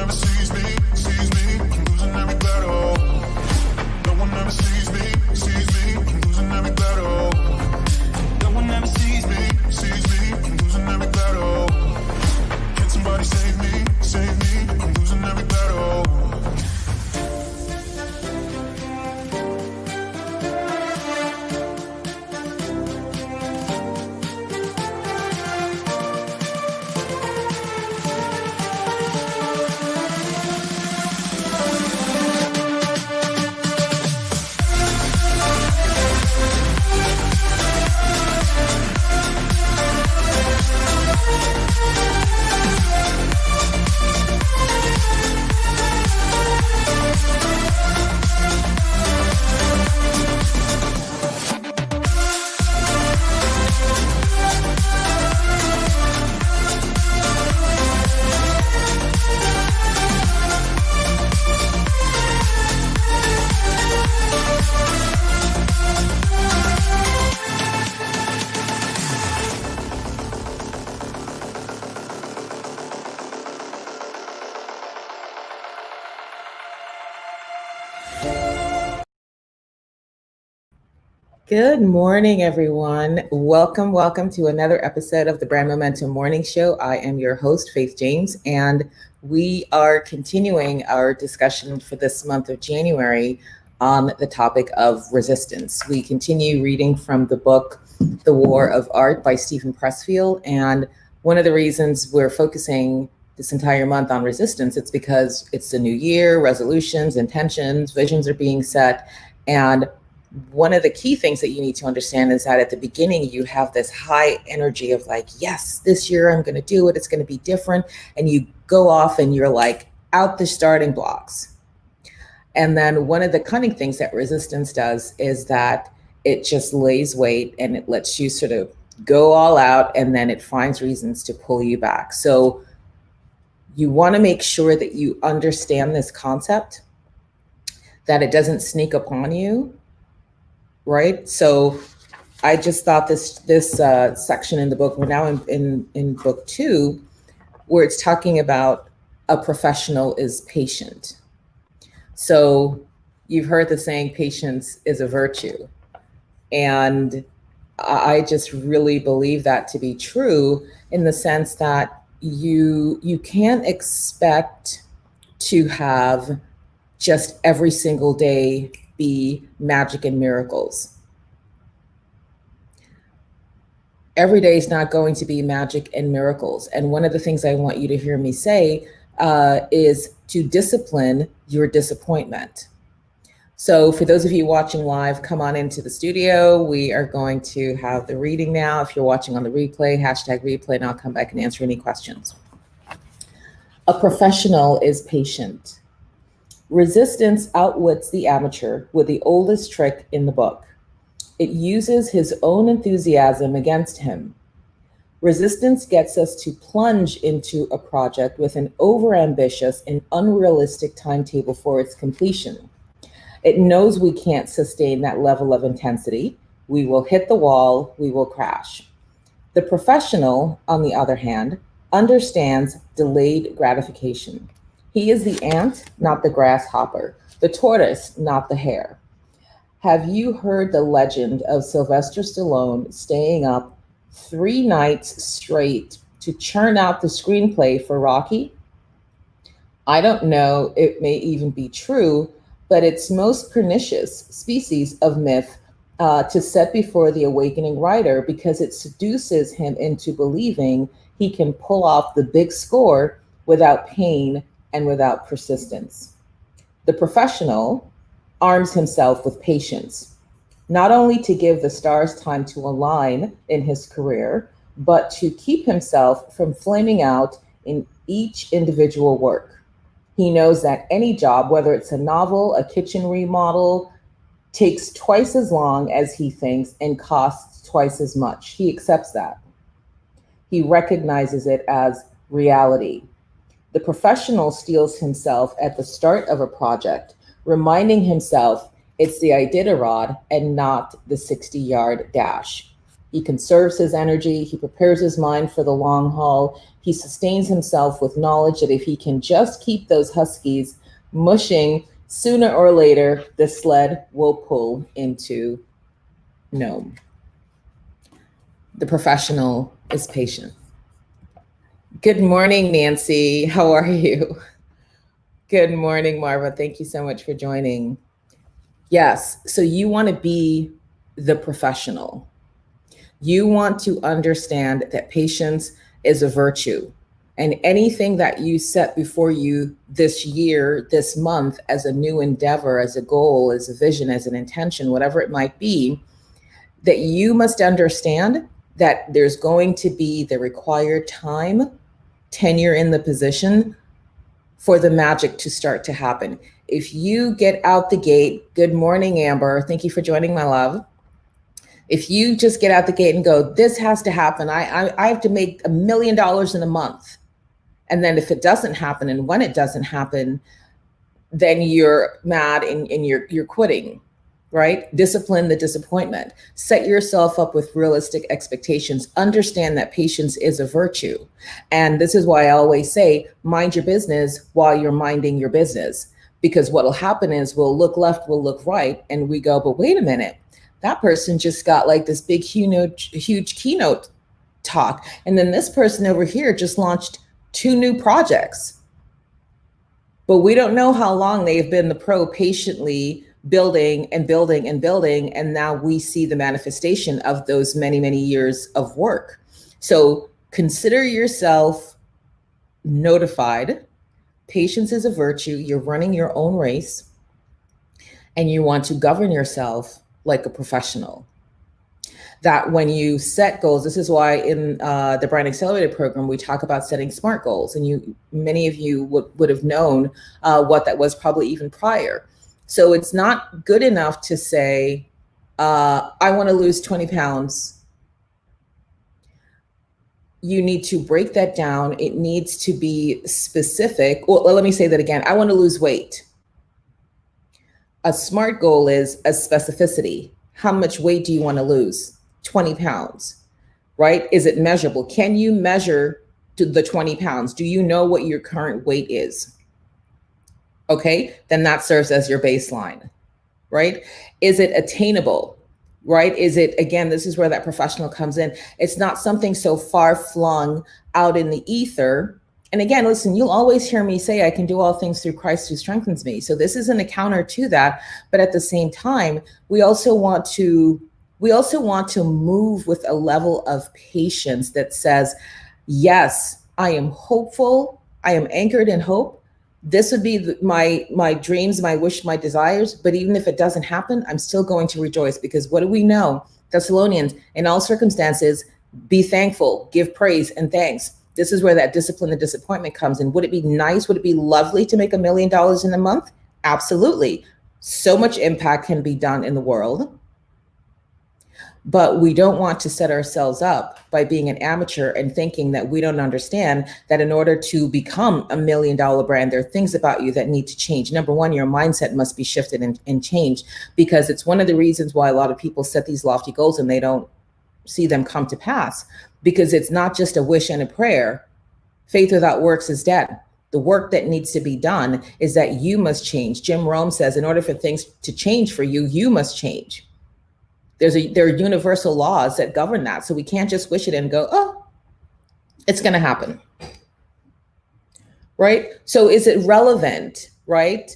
ever sees me, I'm losing every battle. No one ever sees me, I'm losing every battle. No one ever sees me, I'm losing every battle. Can somebody save me, I'm losing every battle. Good morning, everyone. Welcome to another episode of the Brand Momentum Morning Show. I am your host, Faith James, and we are continuing our discussion for this month of January on the topic of resistance. We continue reading from the book, The War of Art by Steven Pressfield. And one of the reasons we're focusing this entire month on resistance, it's because it's the new year, resolutions, intentions, visions are being set. And one of the key things that you need to understand is that at the beginning, you have this high energy of like, yes, this year I'm going to do it. It's going to be different. And you go off and you're like out the starting blocks. And then one of the cunning things that resistance does is that it just lays wait and it lets you sort of go all out, and then it finds reasons to pull you back. So you want to make sure that you understand this concept, that it doesn't sneak upon you. Right. So I just thought this section in the book, we're now in book 2, where it's talking about a professional is patient. So you've heard the saying, patience is a virtue. And I just really believe that to be true, in the sense that you can't expect to have just every single day be magic and miracles. Every day is not going to be magic and miracles. And one of the things I want you to hear me say is to discipline your disappointment. So for those of you watching live, come on into the studio. We are going to have the reading now. If you're watching on the replay, #replay, and I'll come back and answer any questions. A professional is patient. Resistance outwits the amateur with the oldest trick in the book. It uses his own enthusiasm against him. Resistance gets us to plunge into a project with an overambitious and unrealistic timetable for its completion. It knows we can't sustain that level of intensity. We will hit the wall, we will crash. The professional, on the other hand, understands delayed gratification. He is the ant, not the grasshopper, the tortoise, not the hare. Have you heard the legend of Sylvester Stallone staying up 3 nights straight to churn out the screenplay for Rocky? I don't know, it may even be true, but it's most pernicious species of myth to set before the awakening writer, because it seduces him into believing he can pull off the big score without pain and without persistence. The professional arms himself with patience, not only to give the stars time to align in his career, but to keep himself from flaming out in each individual work. He knows that any job, whether it's a novel, a kitchen remodel, takes twice as long as he thinks and costs twice as much. He accepts that. He recognizes it as reality. The professional steels himself at the start of a project, reminding himself it's the Iditarod and not the 60-yard dash. He conserves his energy. He prepares his mind for the long haul. He sustains himself with knowledge that if he can just keep those huskies mushing, sooner or later, the sled will pull into Nome. The professional is patient. Good morning, Nancy. How are you? Good morning, Marva. Thank you so much for joining. Yes, so you want to be the professional. You want to understand that patience is a virtue. And anything that you set before you this year, this month, as a new endeavor, as a goal, as a vision, as an intention, whatever it might be, that you must understand that there's going to be the required time, tenure in the position for the magic to start to happen. If you get out the gate, good morning, Amber. Thank you for joining, my love. If you just get out the gate and go, this has to happen. I have to make $1 million in a month. And then if it doesn't happen, and when it doesn't happen, then you're mad and you're quitting, right? Discipline the disappointment. Set yourself up with realistic expectations. Understand that patience is a virtue. And this is why I always say, mind your business while you're minding your business. Because what'll happen is we'll look left, we'll look right, and we go, but wait a minute. That person just got like this big, huge keynote talk. And then this person over here just launched 2 new projects. But we don't know how long they've been the pro patiently building and building and building. And now we see the manifestation of those many, many years of work. So consider yourself notified. Patience is a virtue. You're running your own race and you want to govern yourself like a professional. That when you set goals, this is why in the Brand Accelerator program, we talk about setting SMART goals. And many of you would have known what that was probably even prior. So it's not good enough to say, I want to lose 20 pounds. You need to break that down. It needs to be specific. Well, let me say that again. I want to lose weight. A SMART goal is a specificity. How much weight do you want to lose? 20 pounds, right? Is it measurable? Can you measure to the 20 pounds? Do you know what your current weight is? Okay, then that serves as your baseline, right? Is it attainable, right? Is it, again, this is where that professional comes in. It's not something so far flung out in the ether. And again, listen, you'll always hear me say, I can do all things through Christ who strengthens me. So this isn't a counter to that. But at the same time, we also want to move with a level of patience that says, yes, I am hopeful. I am anchored in hope. This would be my dreams, my wish, my desires. But even if it doesn't happen, I'm still going to rejoice, because what do we know? Thessalonians, in all circumstances, be thankful, give praise and thanks. This is where that discipline and disappointment comes in. Would it be nice? Would it be lovely to make $1 million in a month? Absolutely. So much impact can be done in the world. But we don't want to set ourselves up by being an amateur and thinking that we don't understand that in order to become $1 million brand, there are things about you that need to change. Number one, your mindset must be shifted and changed, because it's one of the reasons why a lot of people set these lofty goals and they don't see them come to pass, because it's not just a wish and a prayer. Faith without works is dead. The work that needs to be done is that you must change. Jim Rohn says, in order for things to change for you, you must change. There are universal laws that govern that. So we can't just wish it and go, oh, it's going to happen. Right? So is it relevant, right?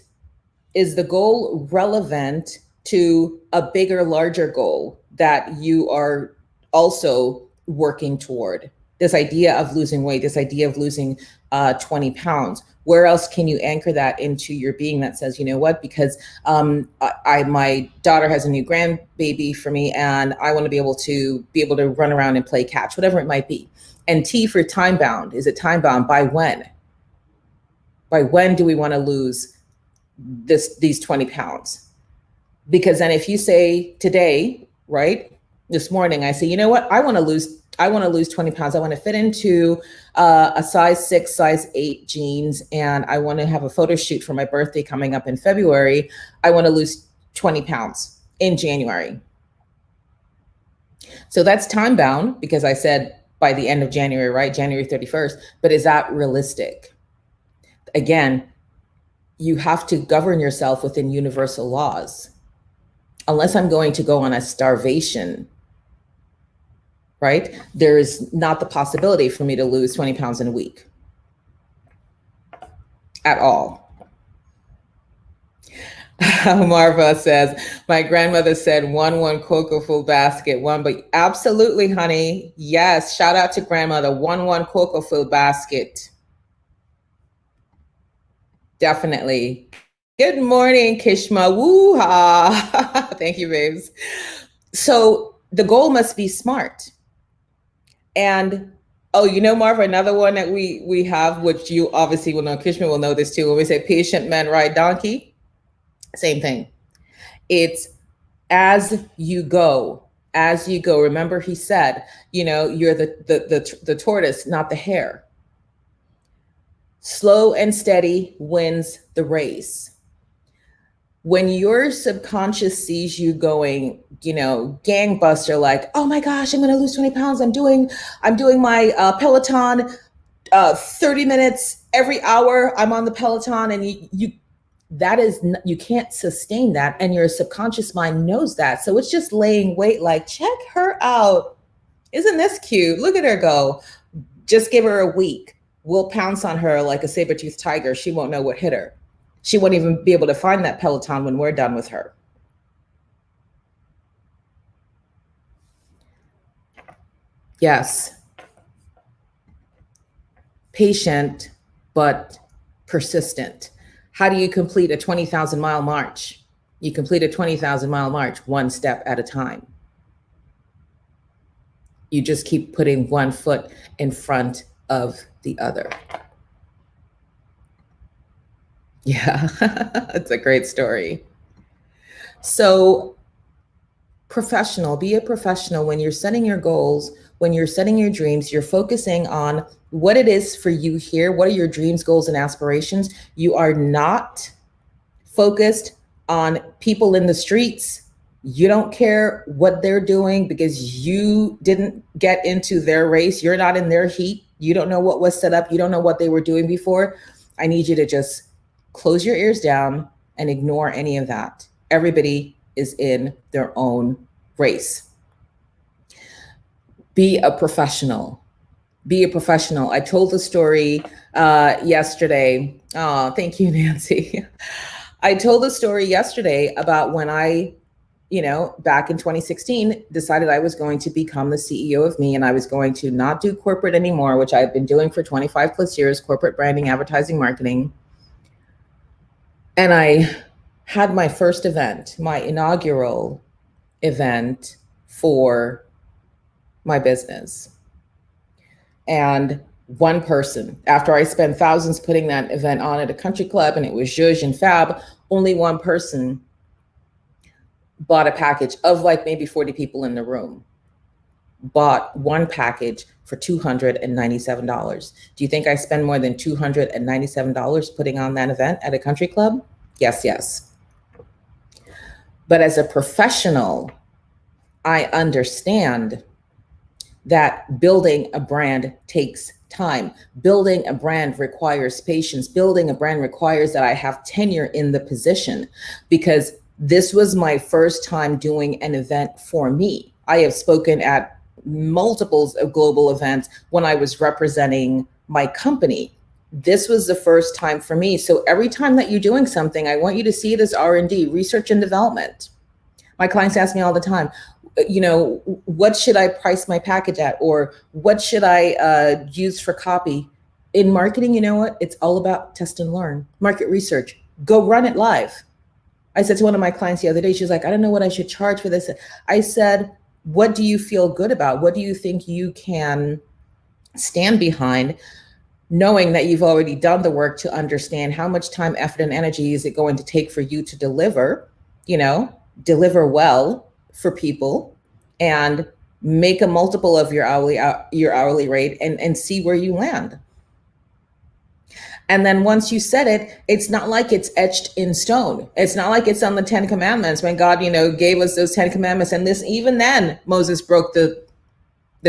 Is the goal relevant to a bigger, larger goal that you are also working toward? This idea of losing weight, this idea of losing 20 pounds. Where else can you anchor that into your being that says, you know what, because my daughter has a new grandbaby for me and I want to be able to run around and play catch, whatever it might be. And T for time bound. Is it time bound? By when? By when do we want to lose these 20 pounds? Because then if you say today, right, this morning, I say, you know what, I want to lose 20 pounds. I want to fit into a size 6, size 8 jeans, and I want to have a photo shoot for my birthday coming up in February. I want to lose 20 pounds in January. So that's time bound because I said by the end of January, right? January 31st. But is that realistic? Again, you have to govern yourself within universal laws. Unless I'm going to go on a starvation, right? There is not the possibility for me to lose 20 pounds in a week at all. Marva says, my grandmother said, one cocoa full basket, one, but absolutely, honey. Yes. Shout out to grandmother, one cocoa full basket. Definitely. Good morning, Kishma. Woo-ha. Thank you, babes. So the goal must be smart. And oh, you know, Marva, another one that we have, which you obviously will know, Kishma will know this too. When we say patient man ride donkey, same thing. It's as you go, as you go. Remember, he said, you know, you're the tortoise, not the hare. Slow and steady wins the race. When your subconscious sees you going, you know, gangbuster, like, oh my gosh, I'm going to lose 20 pounds. I'm doing my Peloton 30 minutes every hour. I'm on the Peloton, and you can't sustain that. And your subconscious mind knows that. So it's just laying wait, like, check her out. Isn't this cute? Look at her go. Just give her a week. We'll pounce on her like a saber-toothed tiger. She won't know what hit her. She won't even be able to find that Peloton when we're done with her. Yes. Patient, but persistent. How do you complete a 20,000 mile march? You complete a 20,000 mile march one step at a time. You just keep putting one foot in front of the other. Yeah, it's a great story. So be a professional when you're setting your goals, when you're setting your dreams, you're focusing on what it is for you here. What are your dreams, goals, and aspirations? You are not focused on people in the streets. You don't care what they're doing because you didn't get into their race. You're not in their heat. You don't know what was set up. You don't know what they were doing before. I need you to just close your ears down and ignore any of that. Everybody is in their own race. Be a professional. Be a professional. I told the story yesterday. Oh, thank you, Nancy. I told the story yesterday about when I, back in 2016, decided I was going to become the CEO of me, and I was going to not do corporate anymore, which I've been doing for 25 plus years, corporate branding, advertising, marketing. And I had my first event, my inaugural event for my business. And one person, after I spent thousands putting that event on at a country club, and it was zhuzh and fab, only one person bought a package of like maybe 40 people in the room, bought one package for $297. Do you think I spend more than $297 putting on that event at a country club? Yes. But as a professional, I understand that building a brand takes time. Building a brand requires patience. Building a brand requires that I have tenure in the position, because this was my first time doing an event for me. I have spoken at multiples of global events when I was representing my company. This was the first time for me. So every time that you're doing something, I want you to see it as R&D, research and development. My clients ask me all the time, what should I price my package at? Or what should I use for copy? In marketing, you know what? It's all about test and learn, market research, go run it live. I said to one of my clients the other day, she was like, I don't know what I should charge for this. I said, what do you feel good about? What do you think you can stand behind, knowing that you've already done the work to understand how much time, effort, and energy is it going to take for you to deliver, deliver well for people and make a multiple of your hourly rate and see where you land. And then once you said it, it's not like it's etched in stone. It's not like it's on the 10 commandments when God, gave us those 10 commandments. And this, even then, Moses broke the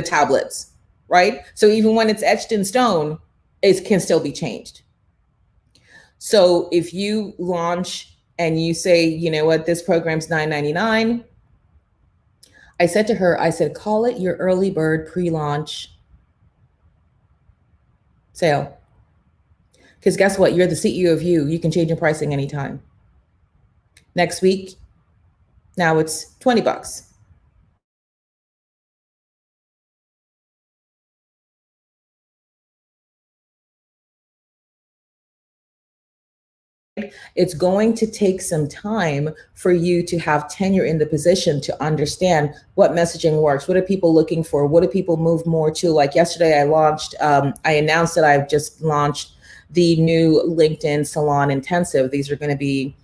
tablets, right? So even when it's etched in stone, it can still be changed. So if you launch and you say, you know what, this program's $9.99. I said to her, call it your early bird pre-launch sale. Because guess what? You're the CEO of you. You can change your pricing anytime. Next week, now it's $20. It's going to take some time for you to have tenure in the position to understand what messaging works. What are people looking for? What do people move more to? Like yesterday, I announced that I've just launched the new LinkedIn Salon Intensive. These are going to be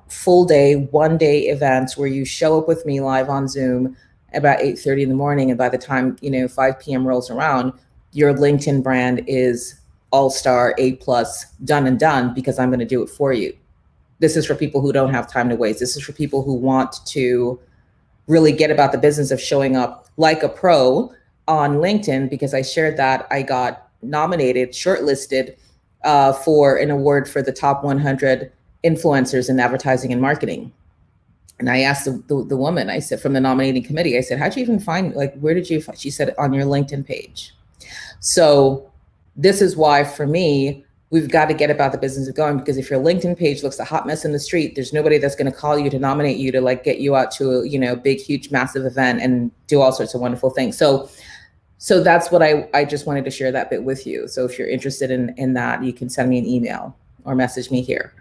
full day, 1 day events where you show up with me live on Zoom about 8:30 in the morning. And by the time, 5 p.m. rolls around, your LinkedIn brand is all-star, A+, done, because I'm going to do it for you. This is for people who don't have time to waste. This is for people who want to really get about the business of showing up like a pro on LinkedIn, because I shared that I got nominated, shortlisted for an award for the top 100 influencers in advertising and marketing. And I asked the woman, I said, from the nominating committee, I said, how'd you even find, where did you find? She said, on your LinkedIn page. So this is why, for me, we've got to get about the business of going, because if your LinkedIn page looks a hot mess in the street, there's nobody that's going to call you to nominate you to get you out to a, big, huge, massive event and do all sorts of wonderful things. So that's what I just wanted to share that bit with you. So if you're interested in that, you can send me an email or message me here.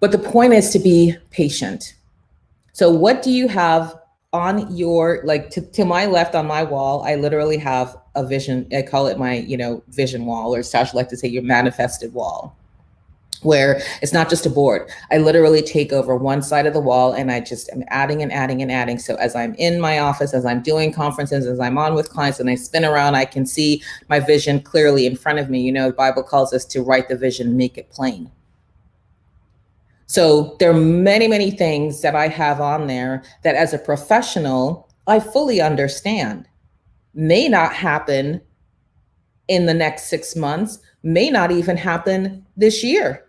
But the point is to be patient. So what do you have on your, to my left on my wall? I literally have a vision. I call it my, vision wall, or Sasha like to say your manifested wall, where it's not just a board. I literally take over one side of the wall and I just am adding and adding and adding. So as I'm in my office, as I'm doing conferences, as I'm on with clients and I spin around, I can see my vision clearly in front of me. The Bible calls us to write the vision, make it plain. So there are many, many things that I have on there that as a professional, I fully understand. May not happen in the next 6 months, may not even happen this year.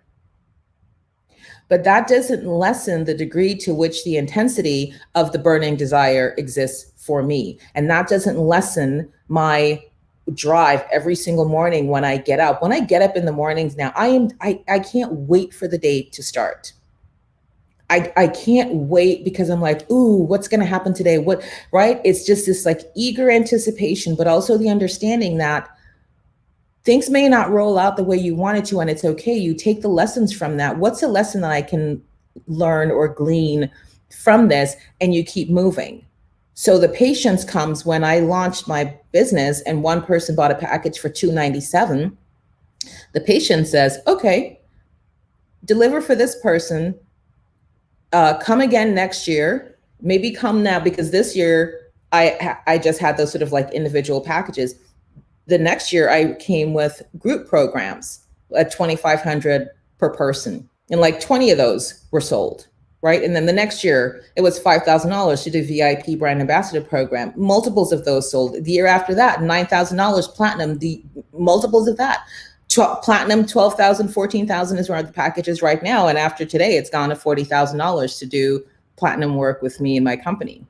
But that doesn't lessen the degree to which the intensity of the burning desire exists for me. And that doesn't lessen my drive every single morning when I get up. When I get up in the mornings now, I can't wait for the day to start. I can't wait, because I'm like, ooh, what's going to happen today? What, right? It's just this eager anticipation, but also the understanding that things may not roll out the way you wanted to, and it's okay. You take the lessons from that. What's a lesson that I can learn or glean from this? And you keep moving. So the patience comes when I launched my business and one person bought a package for $297. The patient says, okay, deliver for this person. Come again next year, maybe come now, because this year I just had those sort of individual packages. The next year I came with group programs at $2,500 per person, and 20 of those were sold, right? And then the next year it was $5,000 to do VIP brand ambassador program. Multiples of those sold. The year after that, $9,000 platinum, the multiples of that. Platinum, $12,000, $14,000 is one of the packages right now. And after today, it's gone to $40,000 to do platinum work with me and my company.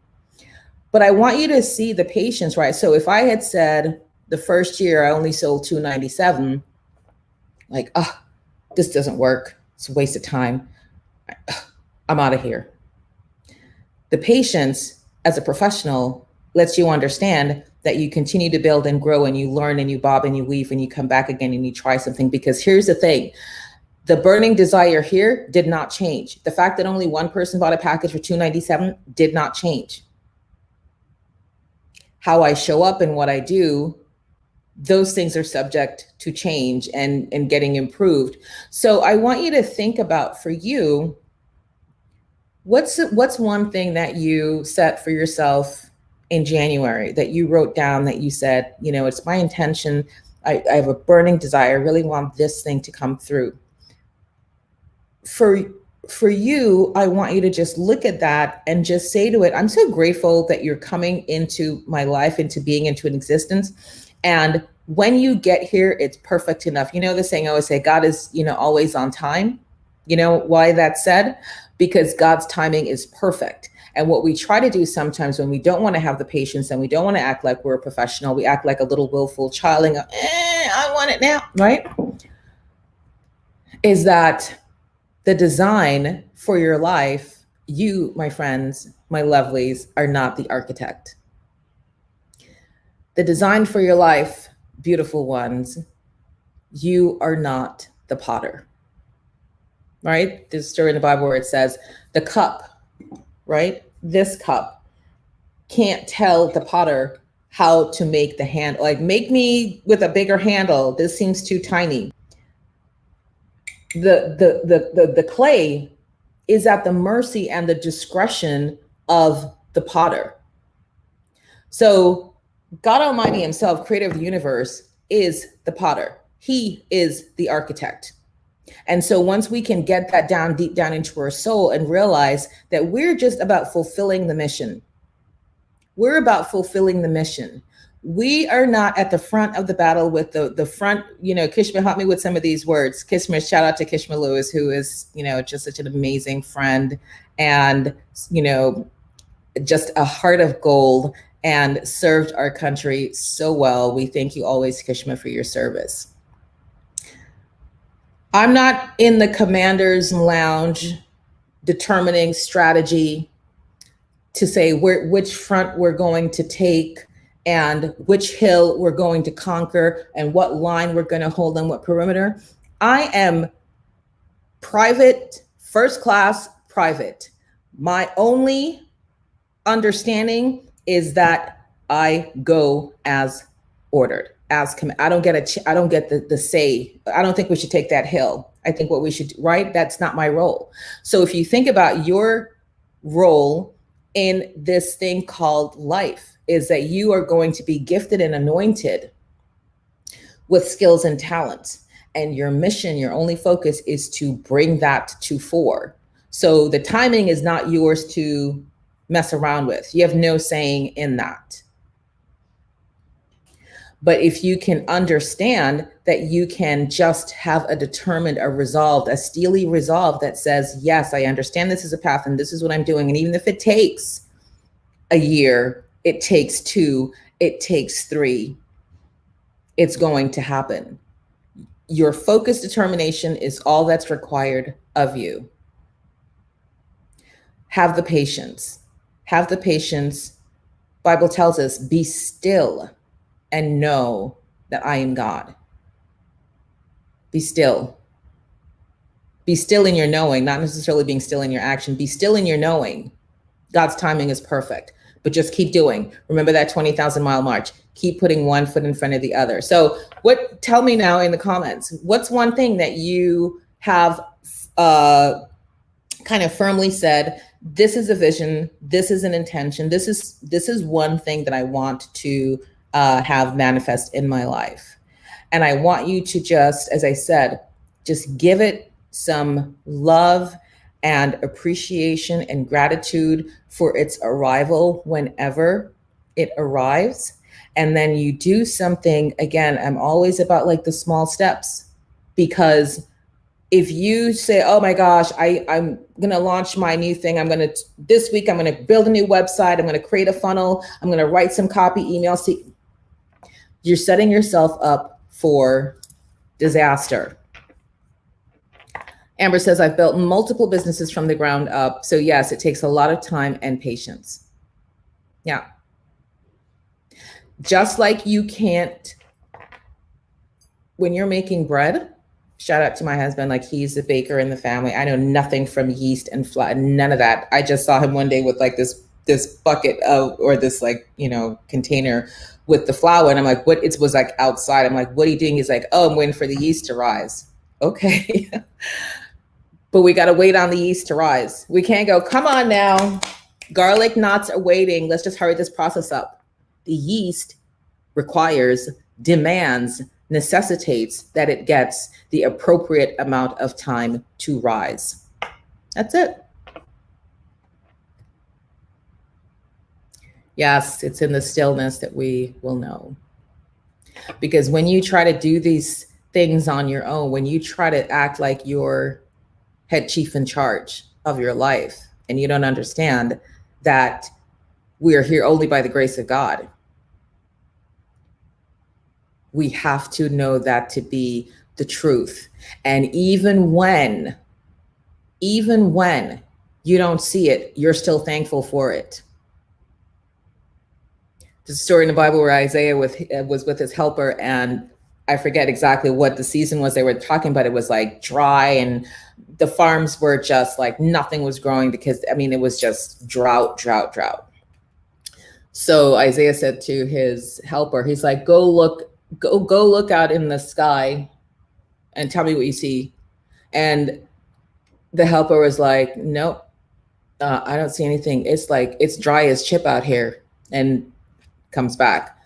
But I want you to see the patience, right? So if I had said the first year I only sold $297, this doesn't work. It's a waste of time. I'm out of here. The patience as a professional lets you understand that you continue to build and grow, and you learn and you bob and you weave and you come back again and you try something. Because here's the thing, the burning desire here did not change. The fact that only one person bought a package for $297 did not change. How I show up and what I do, those things are subject to change and getting improved. So I want you to think about, for you, what's one thing that you set for yourself in January that you wrote down, that you said, it's my intention I have a burning desire. I really want this thing to come through. For you, I want you to just look at that and just say to it, I'm so grateful that you're coming into my life, into being into an existence. And when you get here, it's perfect enough. You know, the saying I always say, God is, always on time. You know why that's said? Because God's timing is perfect. And what we try to do sometimes when we don't want to have the patience and we don't want to act like we're a professional, we act like a little willful child and go, I want it now, right? Is that the design for your life, you, my friends, my lovelies, are not the architect. The design for your life, beautiful ones, you are not the potter, right? There's a story in the Bible where it says the cup, right? This cup can't tell the potter how to make the handle, like make me with a bigger handle. This seems too tiny. The clay is at the mercy and the discretion of the potter. So God Almighty himself, creator of the universe, is the potter. He is the architect. And so once we can get that down deep down into our soul and realize that we're just about fulfilling the mission. We're about fulfilling the mission. We are not at the front of the battle with the front, Kishma, help me with some of these words. Kishma, shout out to Kishma Lewis, who is, just such an amazing friend and, just a heart of gold and served our country so well. We thank you always, Kishma, for your service. I'm not in the commander's lounge determining strategy to say which front we're going to take and which hill we're going to conquer and what line we're going to hold on what perimeter. I am private, first class private. My only understanding is that I go as ordered, I don't get the say. I don't think we should take that hill. I think what we should, right? That's not my role. So if you think about your role in this thing called life, is that you are going to be gifted and anointed with skills and talents. And your mission, your only focus is to bring that to fore. So the timing is not yours to mess around with. You have no saying in that. But if you can understand that you can just have a determined, a resolved, a steely resolve that says, yes, I understand this is a path and this is what I'm doing. And even if it takes a year, it takes 2, it takes 3, it's going to happen. Your focused determination is all that's required of you. Have the patience. Have the patience. Bible tells us, be still and know that I am God. Be still. Be still in your knowing, not necessarily being still in your action. Be still in your knowing. God's timing is perfect, but just keep doing. Remember that 20,000 mile march. Keep putting one foot in front of the other. So tell me now in the comments, what's one thing that you have kind of firmly said, this is a vision, this is an intention, this is one thing that I want to have manifest in my life. And I want you to just, as I said, just give it some love and appreciation and gratitude for its arrival whenever it arrives. And then you do something, again, I'm always about like the small steps, because if you say, oh my gosh, I'm going to launch my new thing. This week, I'm going to build a new website. I'm going to create a funnel. I'm going to write some copy emails. You're setting yourself up for disaster. Amber says, I've built multiple businesses from the ground up. So yes, it takes a lot of time and patience. Yeah. Just like you can't, when you're making bread, shout out to my husband, like he's the baker in the family. I know nothing from yeast and flour, none of that. I just saw him one day with like this bucket of, or this like, container with the flour. And I'm like, it was like outside. I'm like, what are you doing? He's like, oh, I'm waiting for the yeast to rise. Okay. But we got to wait on the yeast to rise. We can't go, come on now. Garlic knots are waiting. Let's just hurry this process up. The yeast demands necessitates that it gets the appropriate amount of time to rise. That's it. Yes, it's in the stillness that we will know. Because when you try to do these things on your own, when you try to act like you're head chief in charge of your life, and you don't understand that we are here only by the grace of God, we have to know that to be the truth. And even when you don't see it, you're still thankful for it. There's a story in the Bible where Isaiah was with his helper, and I forget exactly what the season was they were talking about. It was like dry, and the farms were just like nothing was growing because, I mean, it was just drought. So Isaiah said to his helper, he's like, go look out in the sky and tell me what you see. And the helper was like, nope, I don't see anything. It's like, it's dry as chip out here. And comes back.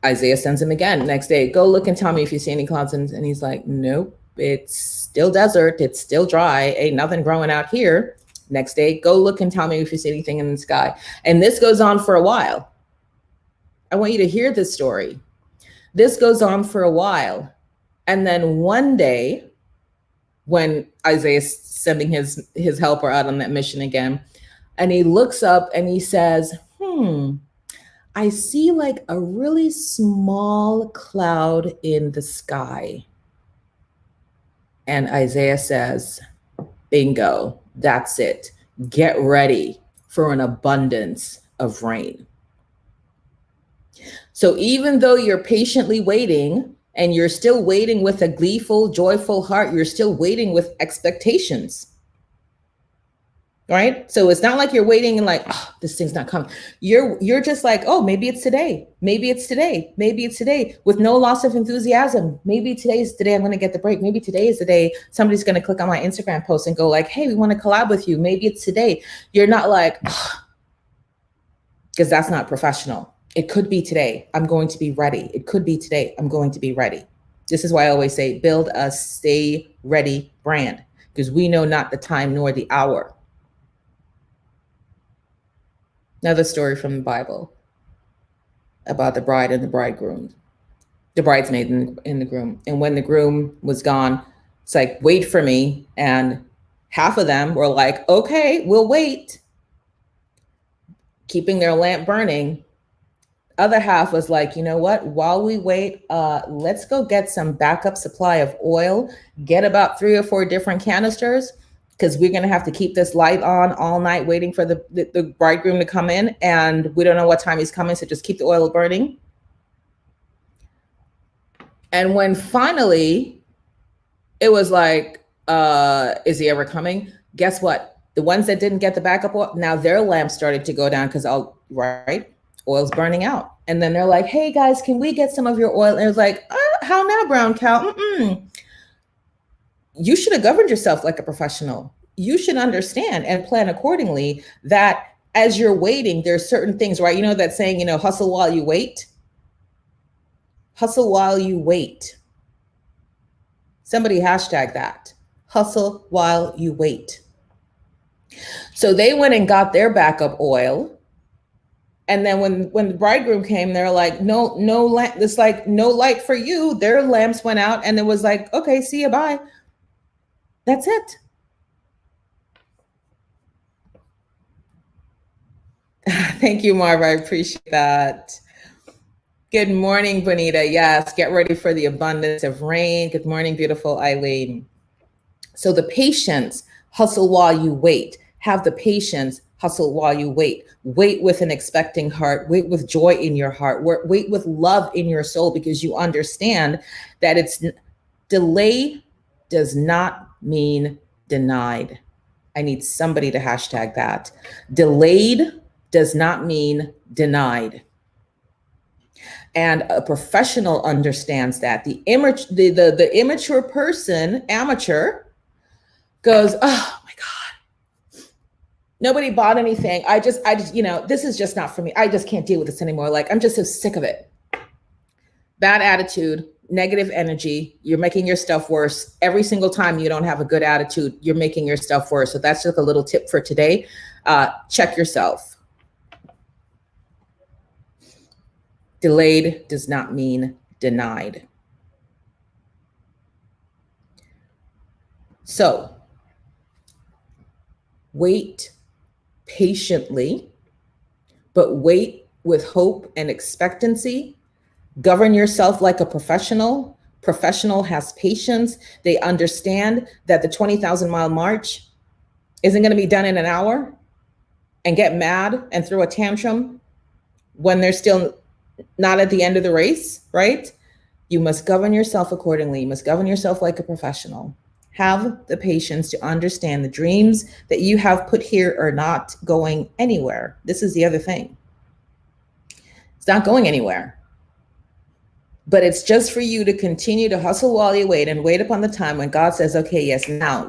Isaiah sends him again next day, go look and tell me if you see any clouds. And he's like, nope, it's still desert. It's still dry. Ain't nothing growing out here. Next day, go look and tell me if you see anything in the sky. And this goes on for a while. I want you to hear this story. This goes on for a while. And then one day, when Isaiah's sending his helper out on that mission again, and he looks up and he says, I see like a really small cloud in the sky. And Isaiah says, bingo, that's it. Get ready for an abundance of rain. So even though you're patiently waiting, and you're still waiting with a gleeful, joyful heart, you're still waiting with expectations. Right? So it's not like you're waiting and like, oh, this thing's not coming. You're just like, oh, maybe it's today. Maybe it's today. Maybe it's today, with no loss of enthusiasm. Maybe today's the day I'm going to get the break. Maybe today is the day somebody's going to click on my Instagram post and go like, hey, we want to collab with you. Maybe it's today. You're not like, because that's not professional. It could be today. I'm going to be ready. It could be today. I'm going to be ready. This is why I always say, build a stay ready brand, because we know not the time nor the hour. Another story from the Bible about the bride and the bridegroom, the bridesmaid and the groom. And when the groom was gone, it's like, wait for me. And half of them were like, okay, we'll wait, keeping their lamp burning. Other half was like, you know what? While we wait, let's go get some backup supply of oil, get about 3 or 4 different canisters, because we're going to have to keep this light on all night waiting for the bridegroom to come in. And we don't know what time he's coming, so just keep the oil burning. And when finally it was like, is he ever coming? Guess what? The ones that didn't get the backup oil, now their lamps started to go down because oil's burning out. And then they're like, hey guys, can we get some of your oil? And it was like, how now, brown cow? You should have governed yourself like a professional. You should understand and plan accordingly that as you're waiting, there's certain things, right? You know that saying, hustle while you wait. Hustle while you wait. Somebody hashtag that. Hustle while you wait. So they went and got their backup oil. And then when the bridegroom came, they're like, no lamp. It's like, no light for you. Their lamps went out, and it was like, okay, see you, bye. That's it. Thank you, Marv. I appreciate that. Good morning, Bonita. Yes, get ready for the abundance of rain. Good morning, beautiful Eileen. So the patience, hustle while you wait. Have the patience, hustle while you wait. Wait with an expecting heart. Wait with joy in your heart. Wait with love in your soul, because you understand that delay does not mean denied. I need somebody to hashtag that. Delayed does not mean denied. And a professional understands that. The immature person, amateur, goes, oh my God, nobody bought anything. I just, this is just not for me. I just can't deal with this anymore. Like, I'm just so sick of it. Bad attitude, negative energy. You're making your stuff worse. Every single time you don't have a good attitude, you're making your stuff worse. So that's just a little tip for today. Check yourself. Delayed does not mean denied. So wait patiently, but wait with hope and expectancy. Govern yourself like a professional. Professional has patience. They understand that the 20,000-mile march isn't going to be done in an hour, and get mad and throw a tantrum when they're still not at the end of the race, right? You must govern yourself accordingly. You must govern yourself like a professional. Have the patience to understand the dreams that you have put here are not going anywhere. This is the other thing. It's not going anywhere. But it's just for you to continue to hustle while you wait and wait upon the time when God says, okay, yes, now,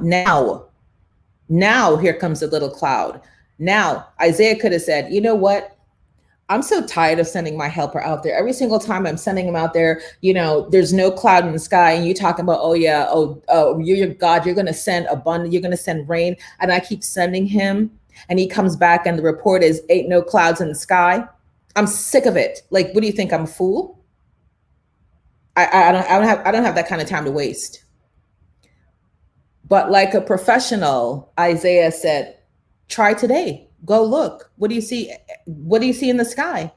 here comes the little cloud. Now, Isaiah could have said, you know what? I'm so tired of sending my helper out there. Every single time I'm sending him out there, there's no cloud in the sky, and you talking about, you're your God, you're going to send abundance, you're going to send rain. And I keep sending him, and he comes back and the report is ain't no clouds in the sky. I'm sick of it. Like, what do you think? I'm a fool? I don't have that kind of time to waste. But like a professional, Isaiah said, try today. Go look. What do you see? What do you see in the sky?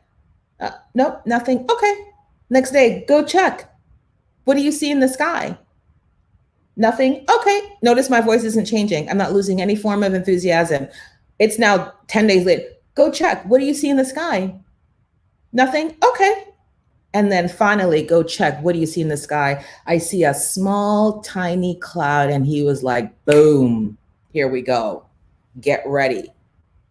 Nope, nothing. Okay. Next day, go check. What do you see in the sky? Nothing. Okay. Notice my voice isn't changing. I'm not losing any form of enthusiasm. It's now 10 days later. Go check. What do you see in the sky? Nothing. Okay. And then finally, go check. What do you see in the sky? I see a small, tiny cloud. And he was like, boom, here we go. Get ready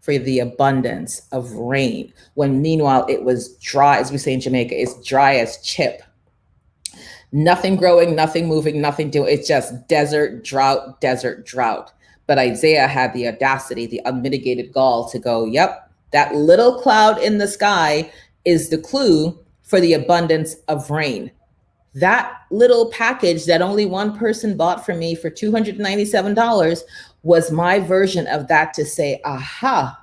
for the abundance of rain. When meanwhile, it was dry, as we say in Jamaica, it's dry as chip. Nothing growing, nothing moving, nothing doing. It's just desert, drought, desert, drought. But Isaiah had the audacity, the unmitigated gall to go, yep, that little cloud in the sky is the clue for the abundance of rain. That little package that only one person bought from me for $297 was my version of that to say, aha,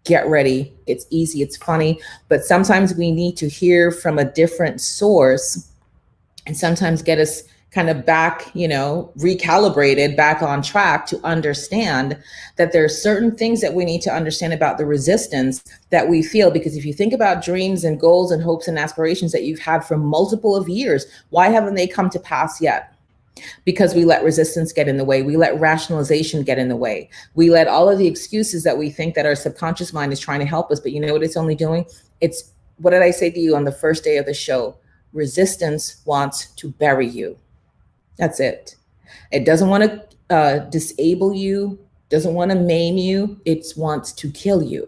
get ready. It's easy, it's funny, but sometimes we need to hear from a different source and sometimes get us kind of back, recalibrated, back on track to understand that there are certain things that we need to understand about the resistance that we feel. Because if you think about dreams and goals and hopes and aspirations that you've had for multiple of years, why haven't they come to pass yet? Because we let resistance get in the way. We let rationalization get in the way. We let all of the excuses that we think that our subconscious mind is trying to help us. But you know what it's only doing? It's, what did I say to you on the first day of the show? Resistance wants to bury you. That's it. It doesn't want to disable you, doesn't want to maim you. It wants to kill you.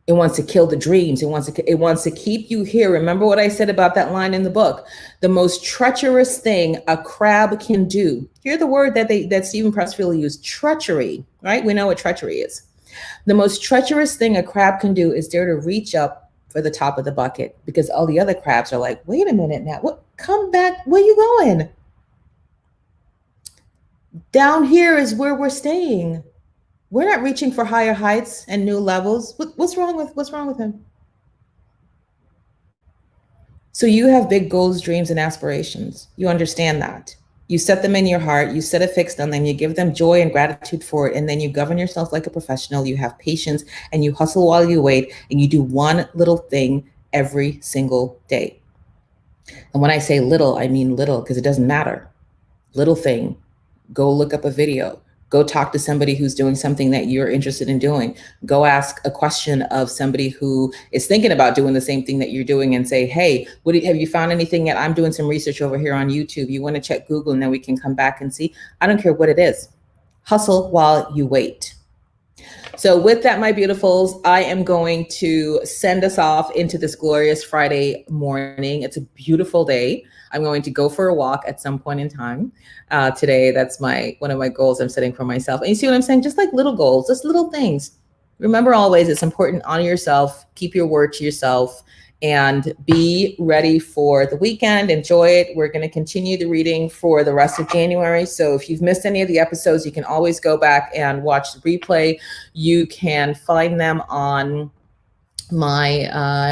It wants to kill the dreams. It wants to keep you here. Remember what I said about that line in the book? The most treacherous thing a crab can do. Hear the word that Stephen Pressfield used, treachery, right? We know what treachery is. The most treacherous thing a crab can do is dare to reach up for the top of the bucket, because all the other crabs are like, wait a minute now, what? Come back, where you going? Down here is where we're staying. We're not reaching for higher heights and new levels. What's wrong with him? So you have big goals, dreams, and aspirations. You understand that. You set them in your heart, you set a fix on them, you give them joy and gratitude for it, and then you govern yourself like a professional, you have patience, and you hustle while you wait, and you do one little thing every single day. And when I say little, I mean little, because it doesn't matter. Little thing, go look up a video, go talk to somebody who's doing something that you're interested in doing, go ask a question of somebody who is thinking about doing the same thing that you're doing and say, hey, have you found anything yet? I'm doing some research over here on YouTube. You want to check Google and then we can come back and see. I don't care what it is. Hustle while you wait. So with that, my beautifuls, I am going to send us off into this glorious Friday morning. It's a beautiful day. I'm going to go for a walk at some point in time today. That's one of my goals I'm setting for myself. And you see what I'm saying? Just like little goals, just little things. Remember always, it's important, honor yourself, keep your word to yourself, and be ready for the weekend. Enjoy it. We're going to continue the reading for the rest of January. So if you've missed any of the episodes, you can always go back and watch the replay. You can find them on my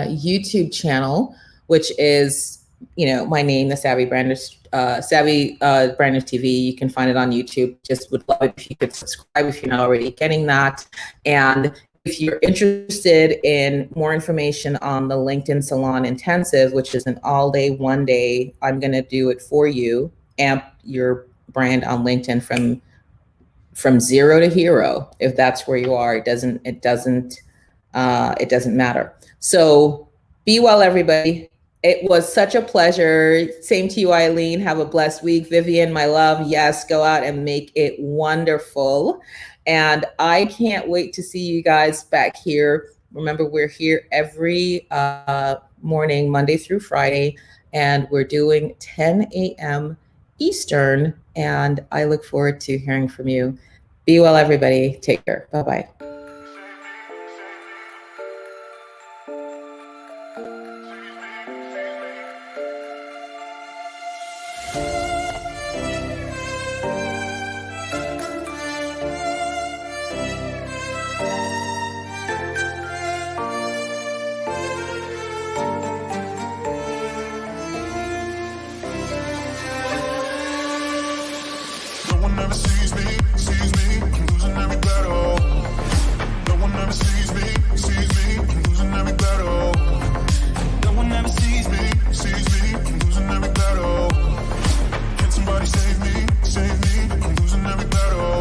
YouTube channel, which is, my name, the Savvy Branders, Branders TV. You can find it on YouTube. Just would love it if you could subscribe if you're not already getting that. And if you're interested in more information on the LinkedIn Salon Intensive, which is an all-day, one-day, I'm going to do it for you, amp your brand on LinkedIn from zero to hero. If that's where you are, it doesn't matter. So be well, everybody. It was such a pleasure. Same to you, Eileen. Have a blessed week. Vivian, my love. Yes, go out and make it wonderful. And I can't wait to see you guys back here. Remember, we're here every morning, Monday through Friday, and we're doing 10 a.m. Eastern. And I look forward to hearing from you. Be well, everybody. Take care. Bye-bye. No one ever sees me, I'm losing every battle. No one ever sees me, I'm losing every battle. No one ever sees me, I'm losing every battle. Can somebody save me, I'm losing every battle.